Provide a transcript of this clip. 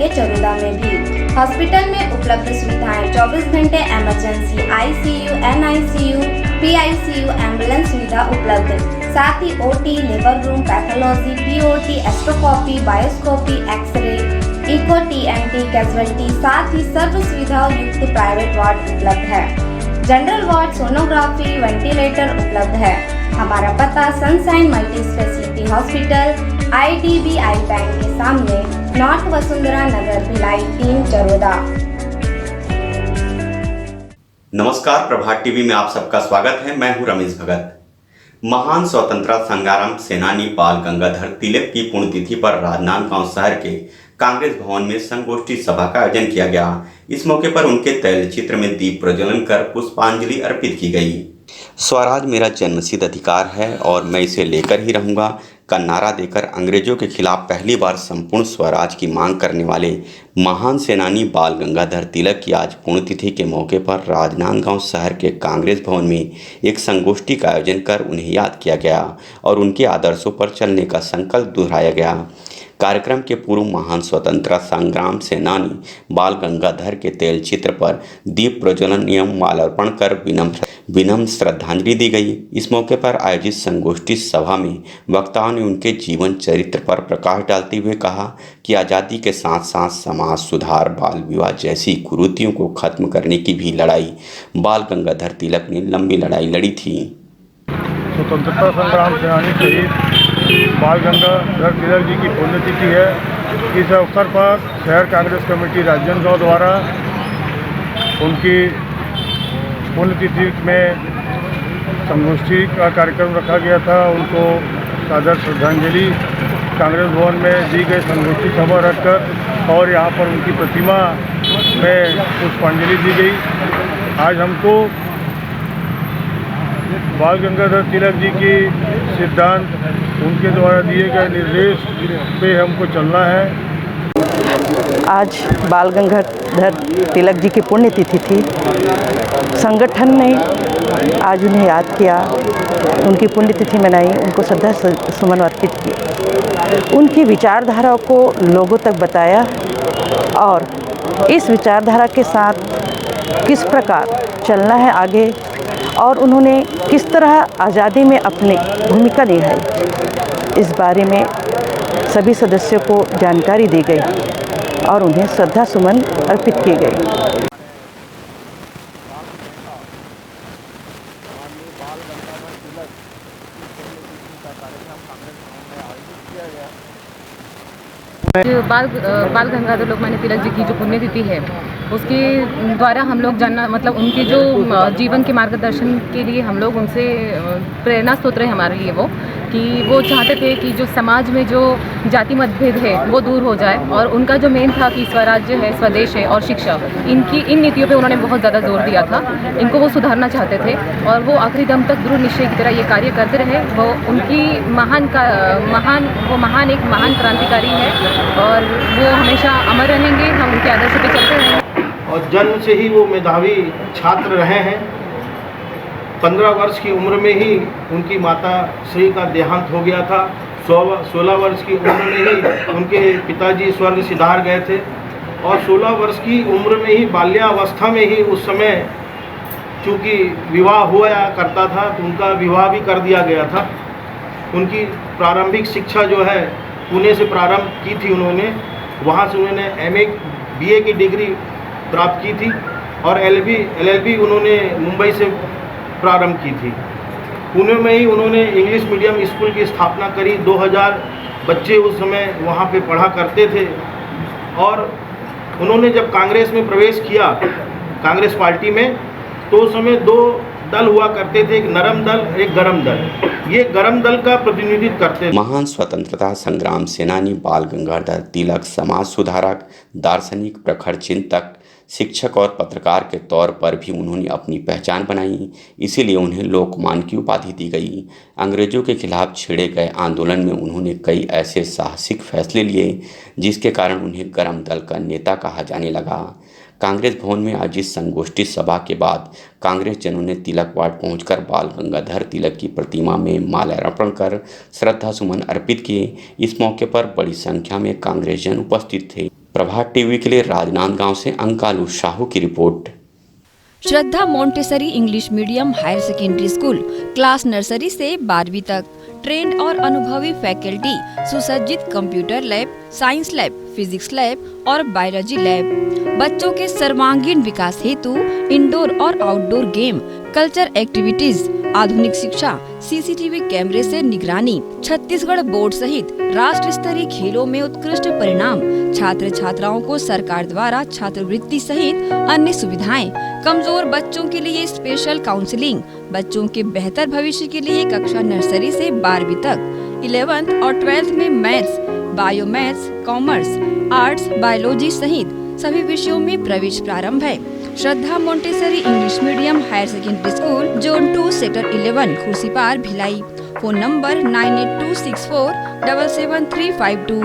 चरोदा में भी। हॉस्पिटल में उपलब्ध सुविधाएं 24 घंटे emergency, ICU, NICU, PICU, ambulance सुविधा उपलब्ध, साथ ही OT, labour room, pathology, POT, arthroscopy, bioscopy, x-ray, echo, TMT, casualty, साथ ही सर्व सुविधाओं युक्त प्राइवेट वार्ड उपलब्ध है। जनरल वार्ड, सोनोग्राफी, वेंटिलेटर उपलब्ध है। हमारा पता sunshine multi speciality hospital, IDBI bank के सामने, नॉर्थ वसुंधरा नगर, भिलाई 3, चरोदा। नमस्कार, प्रभात टीवी में आप सबका स्वागत है। मैं हूं रमेश भगत। महान स्वतंत्रता संग्राम सेनानी बाल गंगाधर तिलक की पुण्यतिथि पर राजनांदगांव शहर के कांग्रेस भवन में संगोष्ठी सभा का आयोजन किया गया। इस मौके पर उनके तैलचित्र में दीप प्रज्वलन कर पुष्पांजलि अर्पित की गई। स्वराज मेरा जन्मसिद्ध अधिकार है और मैं इसे लेकर ही रहूंगा का नारा देकर अंग्रेजों के खिलाफ पहली बार संपूर्ण स्वराज की मांग करने वाले महान सेनानी बाल गंगाधर तिलक की आज पुण्यतिथि के मौके पर राजनांदगांव शहर के कांग्रेस भवन में एक संगोष्ठी का आयोजन कर उन्हें याद किया गया और उनके आदर्शों पर चलने का संकल्प दोहराया गया। कार्यक्रम के पूर्व महान स्वतंत्रता संग्राम सेनानी बाल गंगाधर के तेल चित्र पर दीप प्रज्वलन एवं माल्यार्पण कर विनम्र श्रद्धांजलि दी गई। इस मौके पर आयोजित संगोष्ठी सभा में वक्ताओं ने उनके जीवन चरित्र पर प्रकाश डालते हुए कहा कि आज़ादी के साथ साथ समाज सुधार, बाल विवाह जैसी कुरीतियों को खत्म करने की भी लड़ाई बाल गंगाधर तिलक ने लंबी लड़ाई लड़ी थी। स्वतंत्रता संग्राम सेनानी शहीद बाल गंगाधर तिलक जी की पुण्यतिथि है। इस अवसर पर शहर कांग्रेस कमेटी राजनांदगांव द्वारा उनकी पुण्यतिथि में संगोष्ठी का कार्यक्रम रखा गया था। उनको सादर श्रद्धांजलि कांग्रेस भवन में दी गई संगोष्ठी सभा रखकर और यहाँ पर उनकी प्रतिमा में पुष्पांजलि दी गई। आज हमको बाल गंगाधर तिलक जी की सिद्धांत, उनके द्वारा दिए गए निर्देश पे हमको चलना है। आज बाल गंगाधर तिलक जी की पुण्यतिथि थी। संगठन ने आज उन्हें याद किया, उनकी पुण्यतिथि मनाई, उनको श्रद्धा सुमन अर्पित किए, उनकी विचारधारा को लोगों तक बताया और इस विचारधारा के साथ किस प्रकार चलना है आगे और उन्होंने किस तरह आज़ादी में अपनी भूमिका निभाई, इस बारे में सभी सदस्यों को जानकारी दी गई और उन्हें श्रद्धा सुमन अर्पित की गई। बाल गंगाधर लोकमान्य तिलक जी की जो पुण्यतिथि है उसके द्वारा हम लोग जानना मतलब उनके जो जीवन के मार्गदर्शन के लिए हम लोग उनसे प्रेरणा स्रोत रहे हमारे लिए वो कि वो चाहते थे कि जो समाज में जो जाति मतभेद है वो दूर हो जाए और उनका जो मेन था कि स्वराज्य है, स्वदेश है और शिक्षा, इन नीतियों पे उन्होंने बहुत ज़्यादा जोर दिया था। इनको वो सुधारना चाहते थे और वो आखिरी दम तक दृढ़ निश्चय की तरह ये कार्य करते रहे। वो उनकी एक महान क्रांतिकारी है और वो हमेशा अमर रहेंगे। हम उनके आदर्श पे चलते रहेंगे। और जन्म से ही वो मेधावी छात्र रहे हैं। 15 वर्ष की उम्र में ही उनकी माता श्री का देहांत हो गया था। 16 वर्ष की उम्र में ही उनके पिताजी स्वर्ग सिधार गए थे और 16 वर्ष की उम्र में ही बाल्यावस्था में ही उस समय चूँकि विवाह हुआ करता था तो उनका विवाह भी कर दिया गया था। उनकी प्रारंभिक शिक्षा जो है पुणे से प्रारंभ की थी उन्होंने, वहाँ से उन्होंने MA BA की डिग्री प्राप्त की थी और LLB उन्होंने मुंबई से प्रारंभ की थी। पुणे में ही उन्होंने इंग्लिश मीडियम स्कूल की स्थापना करी। 2000 बच्चे उस समय वहाँ पे पढ़ा करते थे और उन्होंने जब कांग्रेस में प्रवेश किया, कांग्रेस पार्टी में, तो उस समय 2 दल हुआ करते थे, एक नरम दल, एक गरम दल। ये गरम दल का प्रतिनिधित्व करते थे। महान स्वतंत्रता संग्राम सेनानी बाल गंगाधर तिलक समाज सुधारक, दार्शनिक, प्रखर चिंतक, शिक्षक और पत्रकार के तौर पर भी उन्होंने अपनी पहचान बनाई, इसीलिए उन्हें लोकमान्य की उपाधि दी गई। अंग्रेजों के खिलाफ छेड़े गए आंदोलन में उन्होंने कई ऐसे साहसिक फैसले लिए जिसके कारण उन्हें गरम दल का नेता कहा जाने लगा। कांग्रेस भवन में आयोजित संगोष्ठी सभा के बाद कांग्रेस जनों ने तिलक वार्ड पहुंचकर बाल गंगाधर तिलक की प्रतिमा में माल्यार्पण कर श्रद्धा सुमन अर्पित किए। इस मौके पर बड़ी संख्या में कांग्रेस जन उपस्थित थे। प्रभात टीवी के लिए राजनांदगांव से अंकालू साहू की report. Shraddha Montessori English medium higher secondary school class nursery से 12वीं तक ट्रेंड और अनुभवी फैकल्टी, सुसज्जित computer lab, science lab, physics lab और बायोलॉजी लैब। बच्चों के सर्वांगीण विकास हेतु इंडोर और आउटडोर गेम, कल्चर एक्टिविटीज, आधुनिक शिक्षा, सीसीटीवी कैमरे से निगरानी, छत्तीसगढ़ बोर्ड सहित राष्ट्र स्तरीय खेलों में उत्कृष्ट परिणाम, छात्र छात्राओं को सरकार द्वारा छात्रवृत्ति सहित अन्य सुविधाएं, कमजोर बच्चों के लिए स्पेशल काउंसलिंग, बच्चों के बेहतर भविष्य के लिए कक्षा नर्सरी से 12वीं तक, 11th और 12th में maths, bio maths, commerce, arts, biology सहित सभी विषयों में प्रवेश प्रारंभ है। Shraddha Montessori English medium higher secondary school, zone 2, sector 11, Khursipar, Bhilai. Phone number 9826477352।